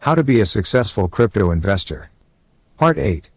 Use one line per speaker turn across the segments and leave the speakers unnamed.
How to be a successful crypto investor. Part 8.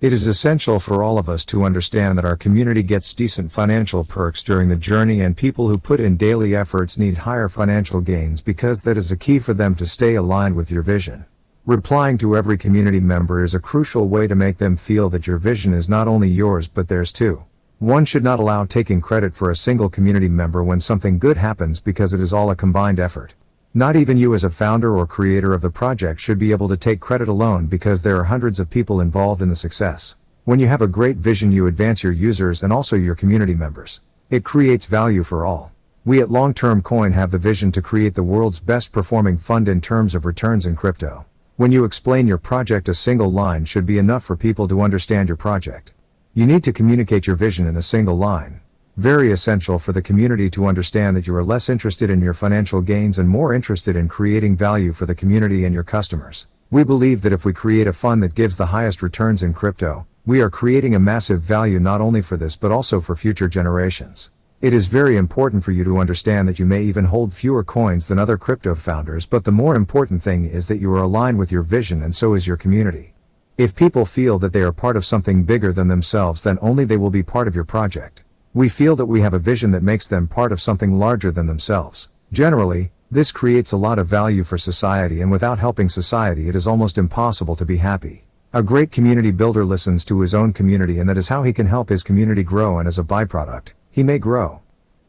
It is essential for all of us to understand that our community gets decent financial perks during the journey, and people who put in daily efforts need higher financial gains because that is a key for them to stay aligned with your vision. Replying to every community member is a crucial way to make them feel that your vision is not only yours but theirs too. One should not allow taking credit for a single community member when something good happens, because it is all a combined effort. Not even you as a founder or creator of the project should be able to take credit alone, because there are hundreds of people involved in the success. When you have a great vision, you advance your users and also your community members. It creates value for all. We at Long Term Coin have the vision to create the world's best performing fund in terms of returns in crypto. When you explain your project, a single line should be enough for people to understand your project. You need to communicate your vision in a single line. Very essential for the community to understand that you are less interested in your financial gains and more interested in creating value for the community and your customers. We believe that if we create a fund that gives the highest returns in crypto, we are creating a massive value not only for this but also for future generations. It is very important for you to understand that you may even hold fewer coins than other crypto founders, but the more important thing is that you are aligned with your vision, and so is your community. If people feel that they are part of something bigger than themselves, then only they will be part of your project. We feel that we have a vision that makes them part of something larger than themselves. Generally, this creates a lot of value for society, and without helping society, it is almost impossible to be happy. A great community builder listens to his own community, and that is how he can help his community grow, and as a byproduct, he may grow.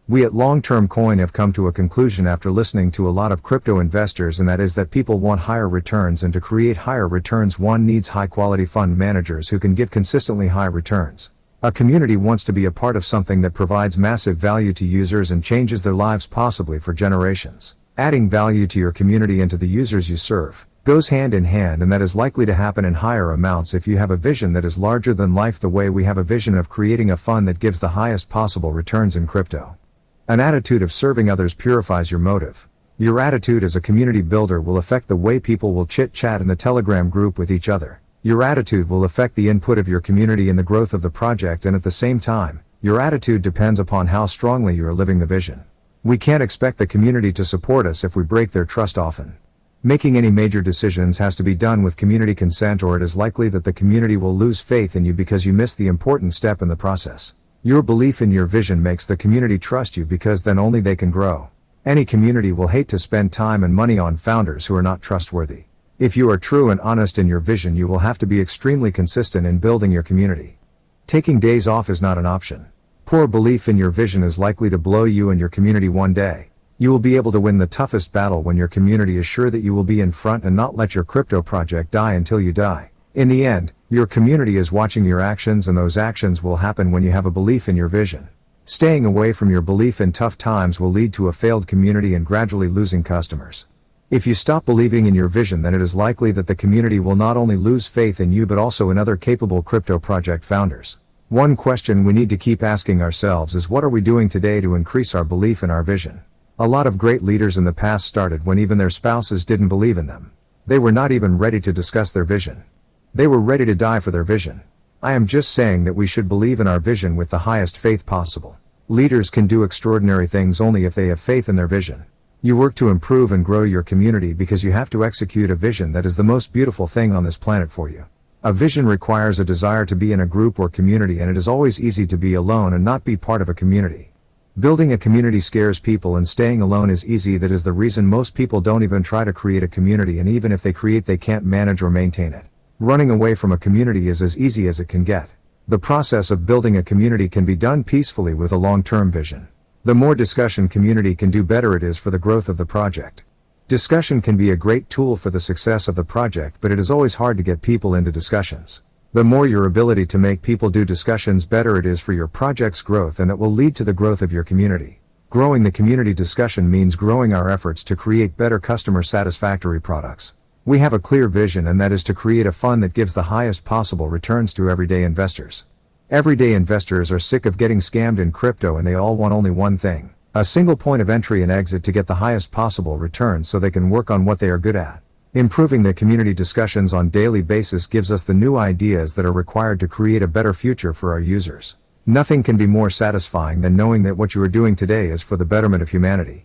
We at Long Term Coin have come to a conclusion after listening to a lot of crypto investors, and that is that people want higher returns, and to create higher returns, one needs high quality fund managers who can give consistently high returns. A community wants to be a part of something that provides massive value to users and changes their lives possibly for generations. Adding value to your community and to the users you serve goes hand in hand, and that is likely to happen in higher amounts if you have a vision that is larger than life, the way we have a vision of creating a fund that gives the highest possible returns in crypto. An attitude of serving others purifies your motive. Your attitude as a community builder will affect the way people will chit-chat in the Telegram group with each other. Your attitude will affect the input of your community in the growth of the project, and at the same time, your attitude depends upon how strongly you are living the vision. We can't expect the community to support us if we break their trust often. Making any major decisions has to be done with community consent, or it is likely that the community will lose faith in you because you missed the important step in the process. Your belief in your vision makes the community trust you, because then only they can grow. Any community will hate to spend time and money on founders who are not trustworthy. If you are true and honest in your vision, you will have to be extremely consistent in building your community. Taking days off is not an option. Poor belief in your vision is likely to blow you and your community one day. You will be able to win the toughest battle when your community is sure that you will be in front and not let your crypto project die until you die. In the end, your community is watching your actions, and those actions will happen when you have a belief in your vision. Staying away from your belief in tough times will lead to a failed community and gradually losing customers. If you stop believing in your vision, then it is likely that the community will not only lose faith in you but also in other capable crypto project founders. One question we need to keep asking ourselves is, what are we doing today to increase our belief in our vision? A lot of great leaders in the past started when even their spouses didn't believe in them. They were not even ready to discuss their vision. They were ready to die for their vision. I am just saying that we should believe in our vision with the highest faith possible. Leaders can do extraordinary things only if they have faith in their vision. You work to improve and grow your community because you have to execute a vision that is the most beautiful thing on this planet for you. A vision requires a desire to be in a group or community, and it is always easy to be alone and not be part of a community. Building a community scares people, and staying alone is easy. That is the reason most people don't even try to create a community, and even if they create, they can't manage or maintain it. Running away from a community is as easy as it can get. The process of building a community can be done peacefully with a long-term vision. The more discussion community can do, better it is for the growth of the project. Discussion can be a great tool for the success of the project, but it is always hard to get people into discussions. The more your ability to make people do discussions, better it is for your project's growth, and that will lead to the growth of your community. Growing the community discussion means growing our efforts to create better customer satisfactory products. We have a clear vision, and that is to create a fund that gives the highest possible returns to everyday investors. Everyday investors are sick of getting scammed in crypto, and they all want only one thing: a single point of entry and exit to get the highest possible returns so they can work on what they are good at. Improving the community discussions on daily basis gives us the new ideas that are required to create a better future for our users. Nothing can be more satisfying than knowing that what you are doing today is for the betterment of humanity.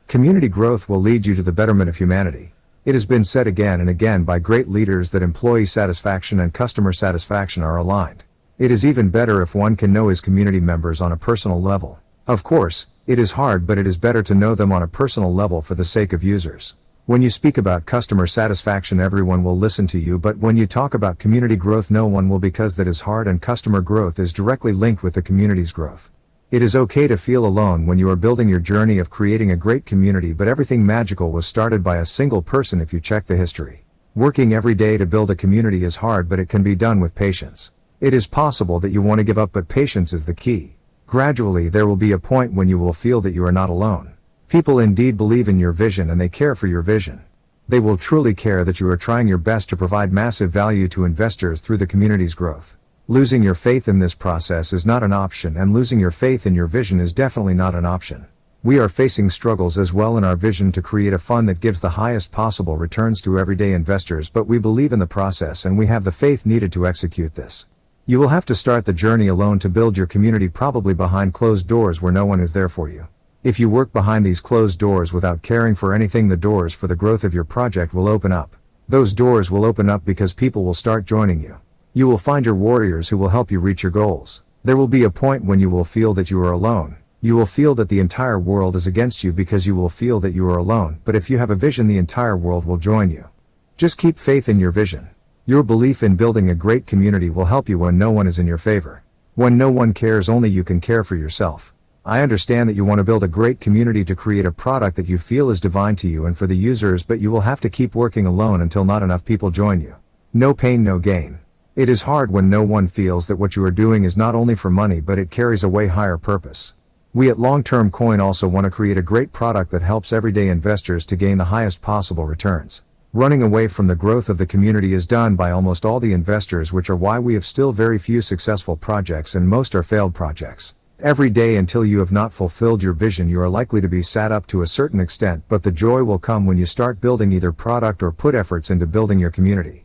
Community growth will lead you to the betterment of humanity. It has been said again and again by great leaders that employee satisfaction and customer satisfaction are aligned. It is even better if one can know his community members on a personal level. Of course, it is hard, but it is better to know them on a personal level for the sake of users. When you speak about customer satisfaction, everyone will listen to you, but when you talk about community growth, no one will, because that is hard, and customer growth is directly linked with the community's growth. It is okay to feel alone when you are building your journey of creating a great community, but everything magical was started by a single person if you check the history. Working every day to build a community is hard, but it can be done with patience. It is possible that you want to give up, but patience is the key. Gradually there will be a point when you will feel that you are not alone. People indeed believe in your vision and they care for your vision. They will truly care that you are trying your best to provide massive value to investors through the community's growth. Losing your faith in this process is not an option, and losing your faith in your vision is definitely not an option. We are facing struggles as well in our vision to create a fund that gives the highest possible returns to everyday investors, but we believe in the process and we have the faith needed to execute this. You will have to start the journey alone to build your community, probably behind closed doors where no one is there for you. If you work behind these closed doors without caring for anything, the doors for the growth of your project will open up. Those doors will open up because people will start joining you. You will find your warriors who will help you reach your goals. There will be a point when you will feel that you are alone. You will feel that the entire world is against you because you will feel that you are alone, but if you have a vision, the entire world will join you. Just keep faith in your vision. Your belief in building a great community will help you when no one is in your favor. When no one cares, only you can care for yourself. I understand that you want to build a great community to create a product that you feel is divine to you and for the users, but you will have to keep working alone until not enough people join you. No pain, no gain. It is hard when no one feels that what you are doing is not only for money, but it carries a way higher purpose. We at Long Term Coin also want to create a great product that helps everyday investors to gain the highest possible returns. Running away from the growth of the community is done by almost all the investors, which are why we have still very few successful projects and most are failed projects. Every day until you have not fulfilled your vision, you are likely to be sad up to a certain extent, but the joy will come when you start building either product or put efforts into building your community.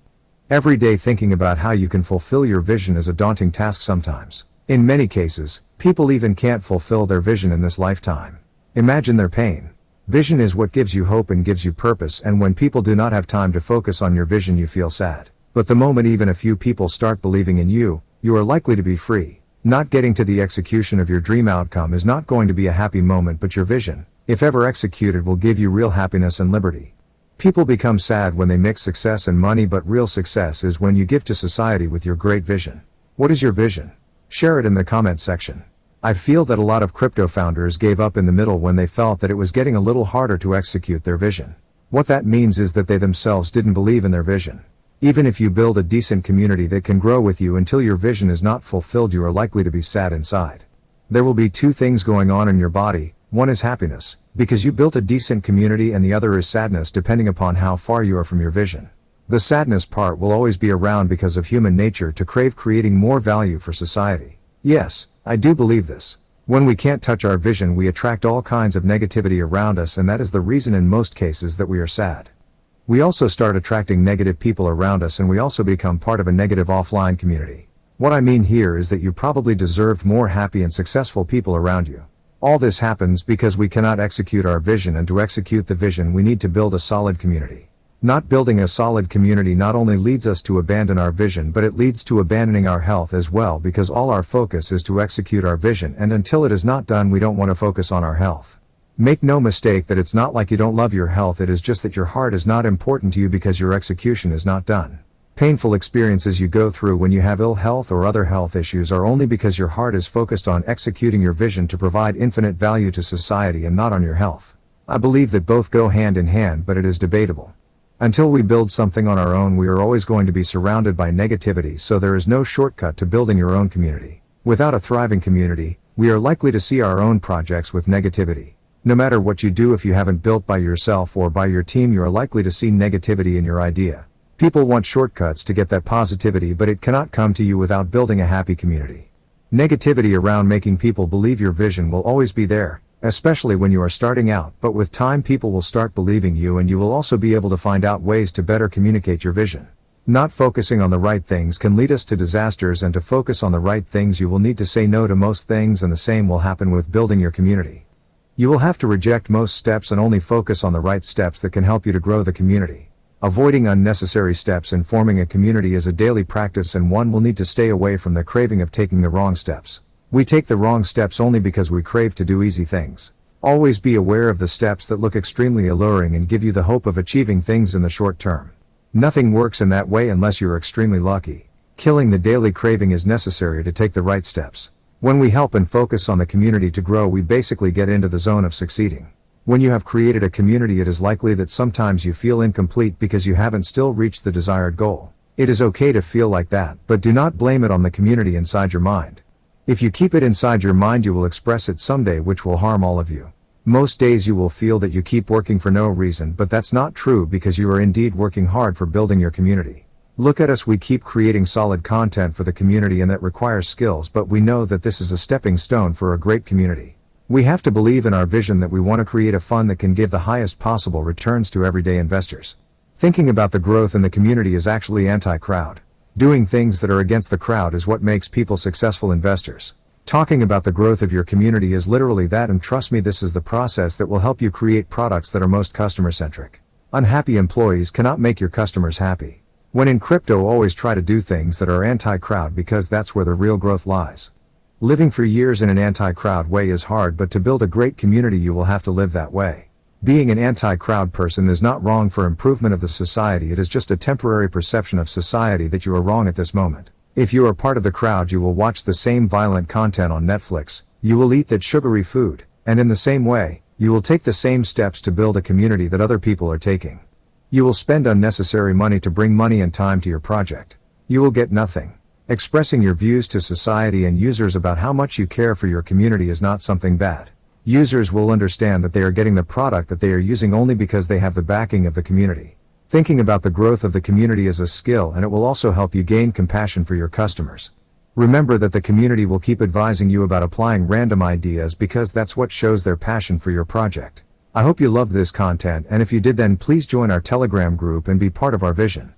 Every day thinking about how you can fulfill your vision is a daunting task sometimes. In many cases, people even can't fulfill their vision in this lifetime. Imagine their pain. Vision is what gives you hope and gives you purpose, and when people do not have time to focus on your vision, you feel sad. But the moment even a few people start believing in you, you are likely to be free. Not getting to the execution of your dream outcome is not going to be a happy moment, but your vision, if ever executed, will give you real happiness and liberty. People become sad when they mix success and money, but real success is when you give to society with your great vision. What is your vision? Share it in the comment section. I feel that a lot of crypto founders gave up in the middle when they felt that it was getting a little harder to execute their vision. What that means is that they themselves didn't believe in their vision. Even if you build a decent community that can grow with you, until your vision is not fulfilled, you are likely to be sad inside. There will be two things going on in your body. One is happiness, because you built a decent community, and the other is sadness, depending upon how far you are from your vision. The sadness part will always be around because of human nature to crave creating more value for society. Yes, I do believe this. When we can't touch our vision, we attract all kinds of negativity around us, and that is the reason in most cases that we are sad. We also start attracting negative people around us, and we also become part of a negative offline community. What I mean here is that you probably deserved more happy and successful people around you. All this happens because we cannot execute our vision, and to execute the vision we need to build a solid community. Not building a solid community not only leads us to abandon our vision, but it leads to abandoning our health as well, because all our focus is to execute our vision, and until it is not done, we don't want to focus on our health. Make no mistake that it's not like you don't love your health, it is just that your heart is not important to you because your execution is not done. Painful experiences you go through when you have ill health or other health issues are only because your heart is focused on executing your vision to provide infinite value to society and not on your health. I believe that both go hand in hand, but it is debatable. Until we build something on our own, we are always going to be surrounded by negativity, so there is no shortcut to building your own community. Without a thriving community, we are likely to see our own projects with negativity. No matter what you do, if you haven't built by yourself or by your team, you are likely to see negativity in your idea. People want shortcuts to get that positivity, but it cannot come to you without building a happy community. Negativity around making people believe your vision will always be there, especially when you are starting out, but with time people will start believing you, and you will also be able to find out ways to better communicate your vision. Not focusing on the right things can lead us to disasters, and to focus on the right things you will need to say no to most things, and the same will happen with building your community. You will have to reject most steps and only focus on the right steps that can help you to grow the community. Avoiding unnecessary steps in forming a community is a daily practice, and one will need to stay away from the craving of taking the wrong steps. We take the wrong steps only because we crave to do easy things. Always be aware of the steps that look extremely alluring and give you the hope of achieving things in the short term. Nothing works in that way unless you're extremely lucky. Killing the daily craving is necessary to take the right steps. When we help and focus on the community to grow, we basically get into the zone of succeeding. When you have created a community, it is likely that sometimes you feel incomplete because you haven't still reached the desired goal. It is okay to feel like that, but do not blame it on the community inside your mind. If you keep it inside your mind, you will express it someday, which will harm all of you. Most days you will feel that you keep working for no reason, but that's not true because you are indeed working hard for building your community. Look at us, we keep creating solid content for the community, and that requires skills, but we know that this is a stepping stone for a great community. We have to believe in our vision that we want to create a fund that can give the highest possible returns to everyday investors. Thinking about the growth in the community is actually anti-crowd. Doing things that are against the crowd is what makes people successful investors. Talking about the growth of your community is literally that, and trust me, this is the process that will help you create products that are most customer-centric. Unhappy employees cannot make your customers happy. When in crypto, always try to do things that are anti-crowd, because that's where the real growth lies. Living for years in an anti-crowd way is hard, but to build a great community you will have to live that way. Being an anti-crowd person is not wrong for improvement of the society, it is just a temporary perception of society that you are wrong at this moment. If you are part of the crowd, you will watch the same violent content on Netflix, you will eat that sugary food, and in the same way, you will take the same steps to build a community that other people are taking. You will spend unnecessary money to bring money and time to your project. You will get nothing. Expressing your views to society and users about how much you care for your community is not something bad. Users will understand that they are getting the product that they are using only because they have the backing of the community. Thinking about the growth of the community is a skill, and it will also help you gain compassion for your customers. Remember that the community will keep advising you about applying random ideas because that's what shows their passion for your project. I hope you loved this content, and if you did, then please join our Telegram group and be part of our vision.